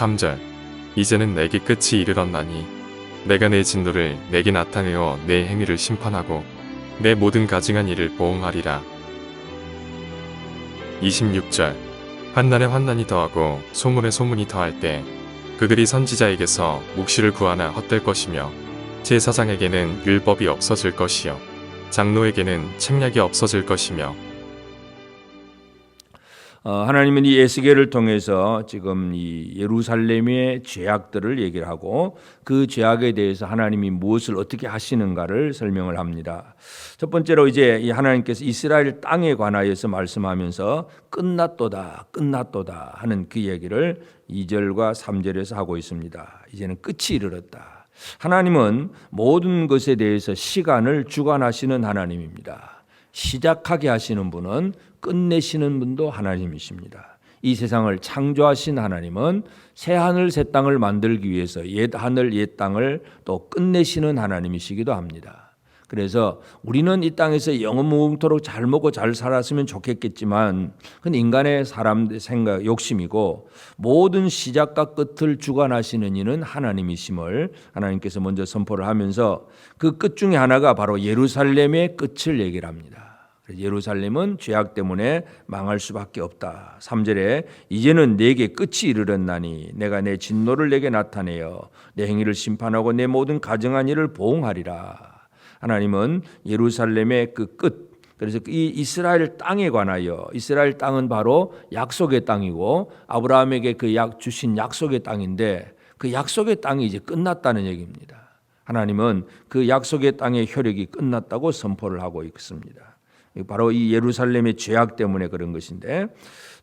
3절 이제는 내게 끝이 이르렀나니 내가 내 진노를 내게 나타내어 내 행위를 심판하고 내 모든 가증한 일을 보응하리라. 26절 환난에 환난이 더하고 소문에 소문이 더할 때 그들이 선지자에게서 묵시를 구하나 헛될 것이며 제사장에게는 율법이 없어질 것이요 장로에게는 책략이 없어질 것이며. 하나님은 이 에스겔을 통해서 지금 이 예루살렘의 죄악들을 얘기를 하고 그 죄악에 대해서 하나님이 무엇을 어떻게 하시는가를 설명을 합니다. 첫 번째로 이제 이 하나님께서 이스라엘 땅에 관하여서 말씀하면서 끝났도다 끝났도다 하는 그 얘기를 2절과 3절에서 하고 있습니다. 이제는 끝이 이르렀다. 하나님은 모든 것에 대해서 시간을 주관하시는 하나님입니다. 시작하게 하시는 분은 끝내시는 분도 하나님이십니다. 이 세상을 창조하신 하나님은 새 하늘 새 땅을 만들기 위해서 옛 하늘 옛 땅을 또 끝내시는 하나님이시기도 합니다. 그래서 우리는 이 땅에서 영원무궁토록 잘 먹고 잘 살았으면 좋겠지만 그건 인간의 사람의 생각 욕심이고 모든 시작과 끝을 주관하시는 이는 하나님이심을 하나님께서 먼저 선포를 하면서 그 끝 중에 하나가 바로 예루살렘의 끝을 얘기를 합니다. 예루살렘은 죄악 때문에 망할 수밖에 없다. 3절에 이제는 내게 끝이 이르렀나니 내가 내 진노를 내게 나타내어 내 행위를 심판하고 내 모든 가증한 일을 보응하리라. 하나님은 예루살렘의 그 끝, 그래서 이 이스라엘 땅에 관하여 이스라엘 땅은 바로 약속의 땅이고 아브라함에게 그 주신 약속의 땅인데 그 약속의 땅이 이제 끝났다는 얘기입니다. 하나님은 그 약속의 땅의 효력이 끝났다고 선포를 하고 있습니다. 바로 이 예루살렘의 죄악 때문에 그런 것인데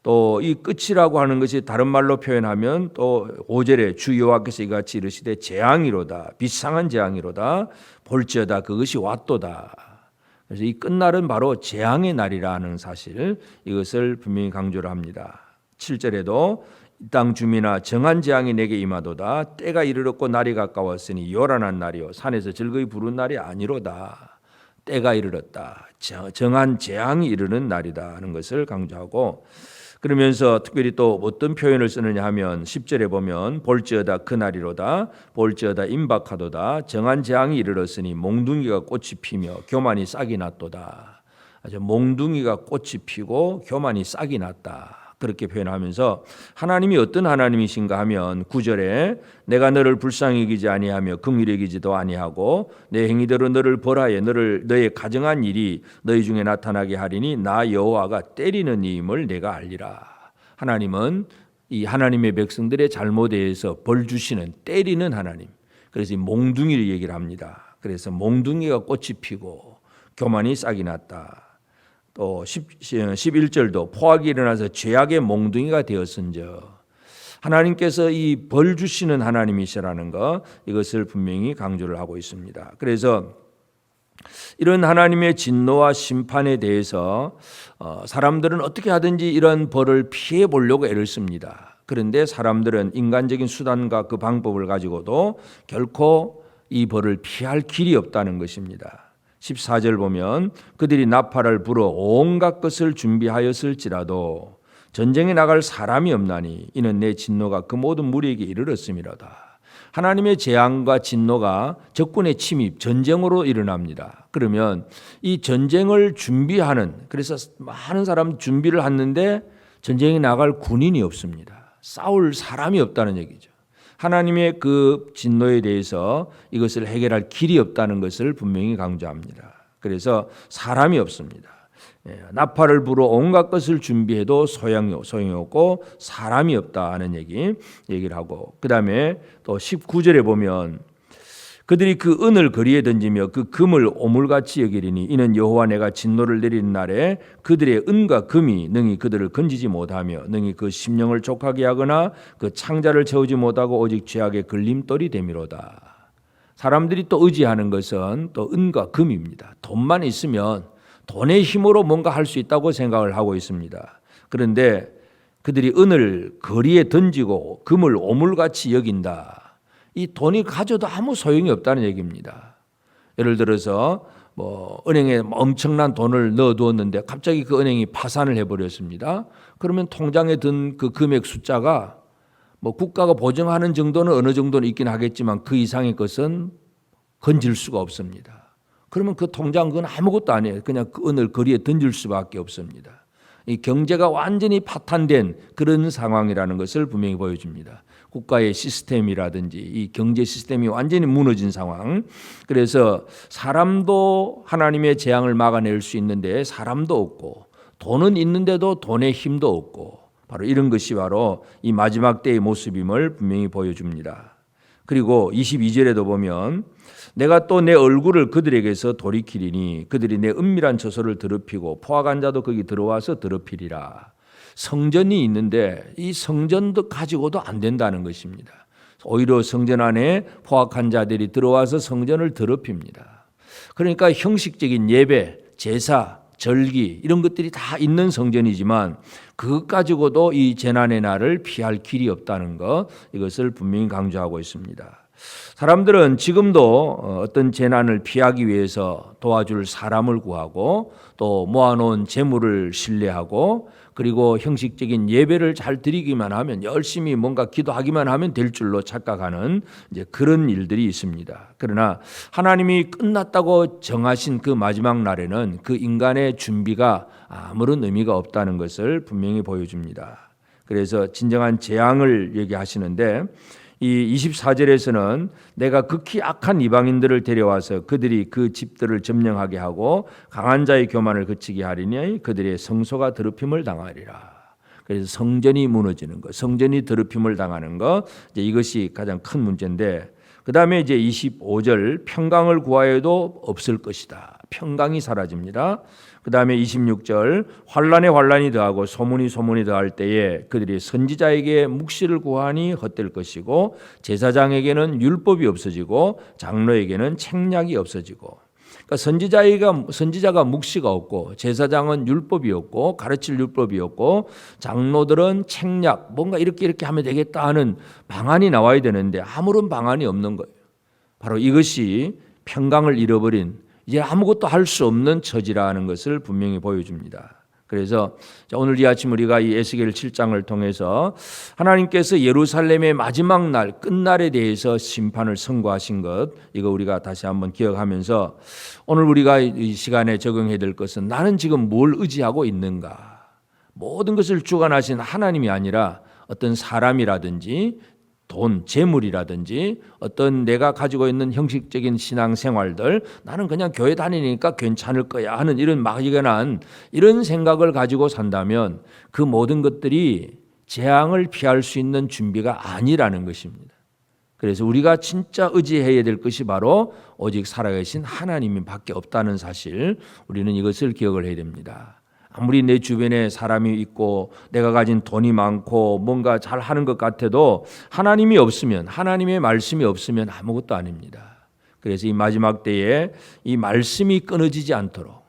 또 이 끝이라고 하는 것이 다른 말로 표현하면 또 5절에 주 여호와께서 이같이 이르시되 재앙이로다 비상한 재앙이로다 볼지어다 그것이 왔도다. 그래서 이 끝날은 바로 재앙의 날이라는 사실 이것을 분명히 강조를 합니다. 7절에도 이 땅 주민아 정한 재앙이 내게 임하도다 때가 이르렀고 날이 가까웠으니 요란한 날이요 산에서 즐거이 부른 날이 아니로다. 때가 이르렀다. 정한 재앙이 이르는 날이다 하는 것을 강조하고 그러면서 특별히 또 어떤 표현을 쓰느냐 하면 10절에 보면 볼지어다 그날이로다 볼지어다 임박하도다 정한 재앙이 이르렀으니 몽둥이가 꽃이 피며 교만이 싹이 났도다. 몽둥이가 꽃이 피고 교만이 싹이 났다. 그렇게 표현하면서 하나님이 어떤 하나님이신가 하면 9절에 내가 너를 불쌍히 여기지 아니하며 긍휼히 여기지도 아니하고 내 행위대로 너를 벌하여 너의 가정한 일이 너희 중에 나타나게 하리니 나 여호와가 때리는 이임을 내가 알리라. 하나님은 이 하나님의 백성들의 잘못에 대해서 벌 주시는 때리는 하나님. 그래서 이 몽둥이를 얘기를 합니다. 그래서 몽둥이가 꽃이 피고 교만이 싹이 났다. 또 11절도 포악이 일어나서 죄악의 몽둥이가 되었은저 하나님께서 이 벌 주시는 하나님이시라는 것 이것을 분명히 강조를 하고 있습니다. 그래서 이런 하나님의 진노와 심판에 대해서 사람들은 어떻게 하든지 이런 벌을 피해 보려고 애를 씁니다. 그런데 사람들은 인간적인 수단과 그 방법을 가지고도 결코 이 벌을 피할 길이 없다는 것입니다. 14절 보면 그들이 나팔을 불어 온갖 것을 준비하였을지라도 전쟁에 나갈 사람이 없나니 이는 내 진노가 그 모든 무리에게 이르렀음이로다. 하나님의 재앙과 진노가 적군의 침입, 전쟁으로 일어납니다. 그러면 이 전쟁을 준비하는 그래서 많은 사람 준비를 하는데 전쟁에 나갈 군인이 없습니다. 싸울 사람이 없다는 얘기죠. 하나님의 그 진노에 대해서 이것을 해결할 길이 없다는 것을 분명히 강조합니다. 그래서 사람이 없습니다. 나팔을 불어 온갖 것을 준비해도 소용이 없고 사람이 없다 하는 얘기를 하고 그 다음에 또 19절에 보면 그들이 그 은을 거리에 던지며 그 금을 오물같이 여기리니 이는 여호와 내가 진노를 내리는 날에 그들의 은과 금이 능히 그들을 건지지 못하며 능히 그 심령을 족하게 하거나 그 창자를 채우지 못하고 오직 죄악의 걸림돌이 되미로다. 사람들이 또 의지하는 것은 또 은과 금입니다. 돈만 있으면 돈의 힘으로 뭔가 할 수 있다고 생각을 하고 있습니다. 그런데 그들이 은을 거리에 던지고 금을 오물같이 여긴다. 이 돈이 가져도 아무 소용이 없다는 얘기입니다. 예를 들어서 은행에 엄청난 돈을 넣어두었는데 갑자기 그 은행이 파산을 해버렸습니다. 그러면 통장에 든 그 금액 숫자가 뭐 국가가 보증하는 정도는 어느 정도는 있긴 하겠지만 그 이상의 것은 건질 수가 없습니다. 그러면 그 통장 그건 아무것도 아니에요. 그냥 그 어느 거리에 던질 수밖에 없습니다. 이 경제가 완전히 파탄된 그런 상황이라는 것을 분명히 보여줍니다. 국가의 시스템이라든지 이 경제 시스템이 완전히 무너진 상황. 그래서 사람도 하나님의 재앙을 막아낼 수 있는데 사람도 없고 돈은 있는데도 돈의 힘도 없고 바로 이런 것이 바로 이 마지막 때의 모습임을 분명히 보여줍니다. 그리고 22절에도 보면 내가 또 내 얼굴을 그들에게서 돌이키리니 그들이 내 은밀한 처소를 더럽히고 포악한 자도 거기 들어와서 더럽히리라. 성전이 있는데 이 성전도 가지고도 안 된다는 것입니다. 오히려 성전 안에 포악한 자들이 들어와서 성전을 더럽힙니다. 그러니까 형식적인 예배, 제사, 절기 이런 것들이 다 있는 성전이지만 그것 가지고도 이 재난의 날을 피할 길이 없다는 것, 이것을 분명히 강조하고 있습니다. 사람들은 지금도 어떤 재난을 피하기 위해서 도와줄 사람을 구하고 또 모아놓은 재물을 신뢰하고 그리고 형식적인 예배를 잘 드리기만 하면 열심히 뭔가 기도하기만 하면 될 줄로 착각하는 이제 그런 일들이 있습니다. 그러나 하나님이 끝났다고 정하신 그 마지막 날에는 그 인간의 준비가 아무런 의미가 없다는 것을 분명히 보여줍니다. 그래서 진정한 재앙을 얘기하시는데 이 24절에서는 내가 극히 악한 이방인들을 데려와서 그들이 그 집들을 점령하게 하고 강한 자의 교만을 그치게 하리니 그들의 성소가 더럽힘을 당하리라. 그래서 성전이 무너지는 것, 성전이 더럽힘을 당하는 것, 이제 이것이 가장 큰 문제인데 그 다음에 이제 25절 평강을 구하여도 없을 것이다. 평강이 사라집니다. 그 다음에 26절 환란에 환란이 더하고 소문이 더할 때에 그들이 선지자에게 묵시를 구하니 헛될 것이고 제사장에게는 율법이 없어지고 장로에게는 책략이 없어지고. 그러니까 선지자가 묵시가 없고 제사장은 율법이 없고 가르칠 율법이 없고 장로들은 책략 뭔가 이렇게 하면 되겠다 하는 방안이 나와야 되는데 아무런 방안이 없는 거예요. 바로 이것이 평강을 잃어버린 이제 아무것도 할 수 없는 처지라는 것을 분명히 보여줍니다. 그래서 오늘 이 아침 우리가 이 에스겔 7장을 통해서 하나님께서 예루살렘의 마지막 날 끝날에 대해서 심판을 선고하신 것, 이거 우리가 다시 한번 기억하면서 오늘 우리가 이 시간에 적용해야 될 것은 나는 지금 뭘 의지하고 있는가. 모든 것을 주관하신 하나님이 아니라 어떤 사람이라든지 돈, 재물이라든지 어떤 내가 가지고 있는 형식적인 신앙생활들, 나는 그냥 교회 다니니까 괜찮을 거야 하는 이런 막연한 이런 생각을 가지고 산다면 그 모든 것들이 재앙을 피할 수 있는 준비가 아니라는 것입니다. 그래서 우리가 진짜 의지해야 될 것이 바로 오직 살아계신 하나님 밖에 없다는 사실, 우리는 이것을 기억을 해야 됩니다. 아무리 내 주변에 사람이 있고 내가 가진 돈이 많고 뭔가 잘하는 것 같아도 하나님이 없으면, 하나님의 말씀이 없으면 아무것도 아닙니다. 그래서 이 마지막 때에 이 말씀이 끊어지지 않도록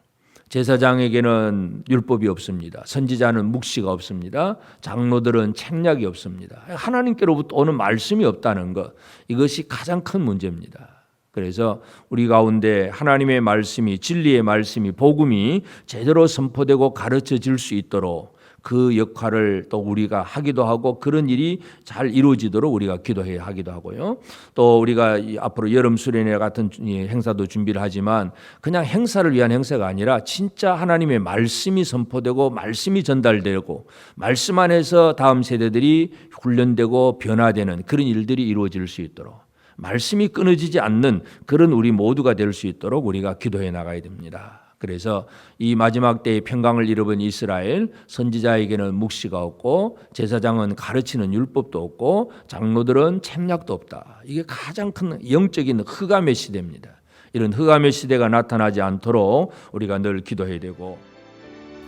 제사장에게는 율법이 없습니다. 선지자는 묵시가 없습니다. 장로들은 책략이 없습니다. 하나님께로부터 오는 말씀이 없다는 것, 이것이 가장 큰 문제입니다. 그래서 우리 가운데 하나님의 말씀이, 진리의 말씀이, 복음이 제대로 선포되고 가르쳐질 수 있도록 그 역할을 또 우리가 하기도 하고 그런 일이 잘 이루어지도록 우리가 기도해야 하기도 하고요. 또 우리가 앞으로 여름 수련회 같은 행사도 준비를 하지만 그냥 행사를 위한 행사가 아니라 진짜 하나님의 말씀이 선포되고 말씀이 전달되고 말씀 안에서 다음 세대들이 훈련되고 변화되는 그런 일들이 이루어질 수 있도록 말씀이 끊어지지 않는 그런 우리 모두가 될 수 있도록 우리가 기도해 나가야 됩니다. 그래서 이 마지막 때의 평강을 잃어버린 이스라엘, 선지자에게는 묵시가 없고 제사장은 가르치는 율법도 없고 장로들은 책략도 없다. 이게 가장 큰 영적인 흑암의 시대입니다. 이런 흑암의 시대가 나타나지 않도록 우리가 늘 기도해야 되고,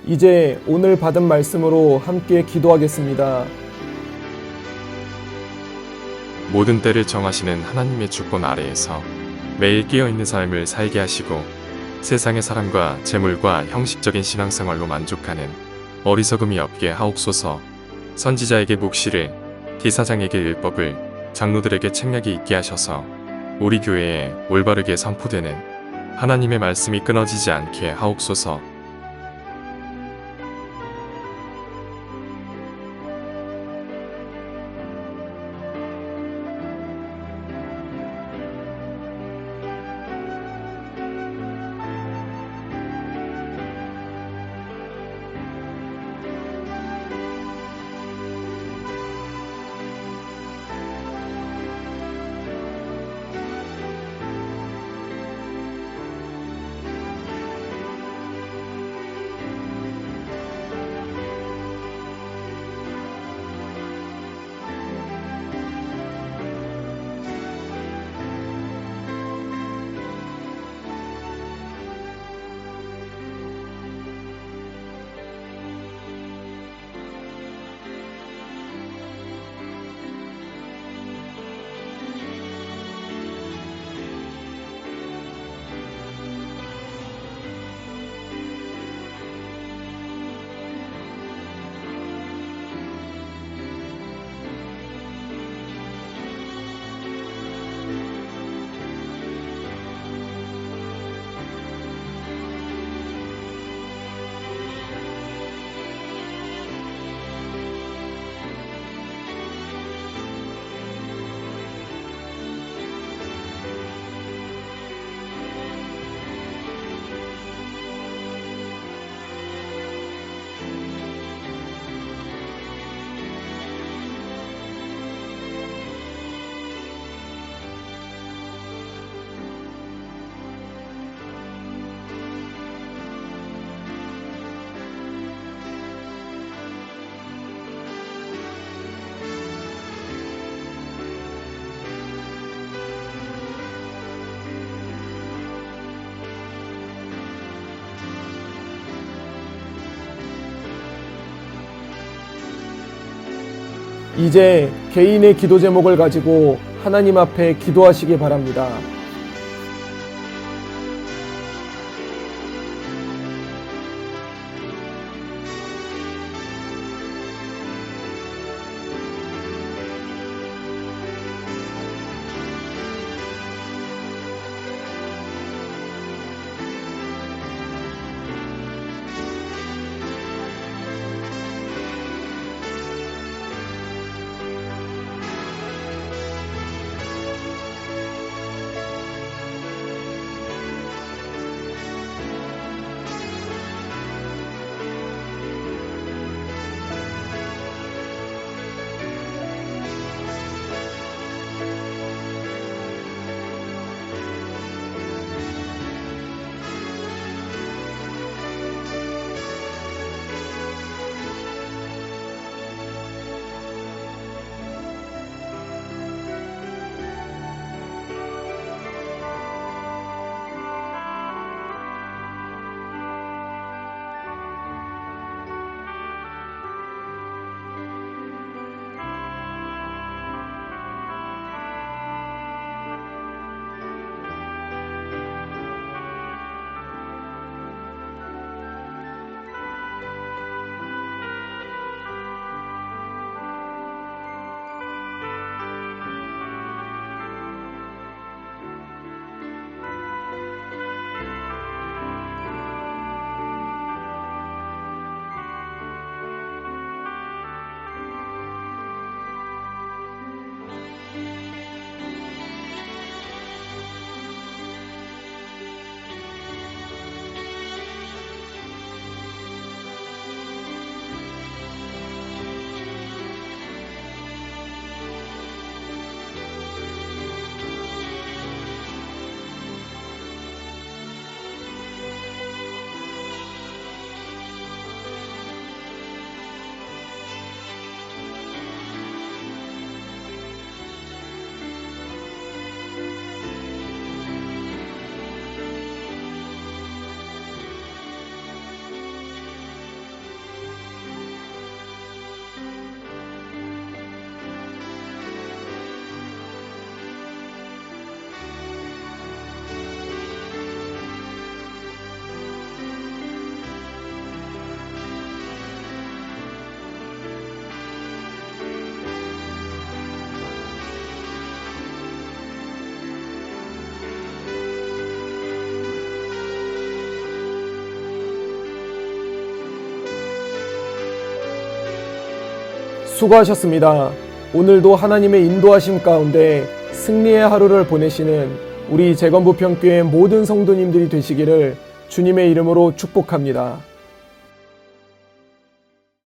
이제 오늘 받은 말씀으로 함께 기도하겠습니다. 모든 때를 정하시는 하나님의 주권 아래에서 매일 깨어있는 삶을 살게 하시고 세상의 사람과 재물과 형식적인 신앙생활로 만족하는 어리석음이 없게 하옵소서. 선지자에게 묵시를, 제사장에게 율법을, 장로들에게 책략이 있게 하셔서 우리 교회에 올바르게 선포되는 하나님의 말씀이 끊어지지 않게 하옵소서. 이제 개인의 기도 제목을 가지고 하나님 앞에 기도하시기 바랍니다. 수고하셨습니다. 오늘도 하나님의 인도하심 가운데 승리의 하루를 보내시는 우리 재건부평교회 모든 성도님들이 되시기를 주님의 이름으로 축복합니다.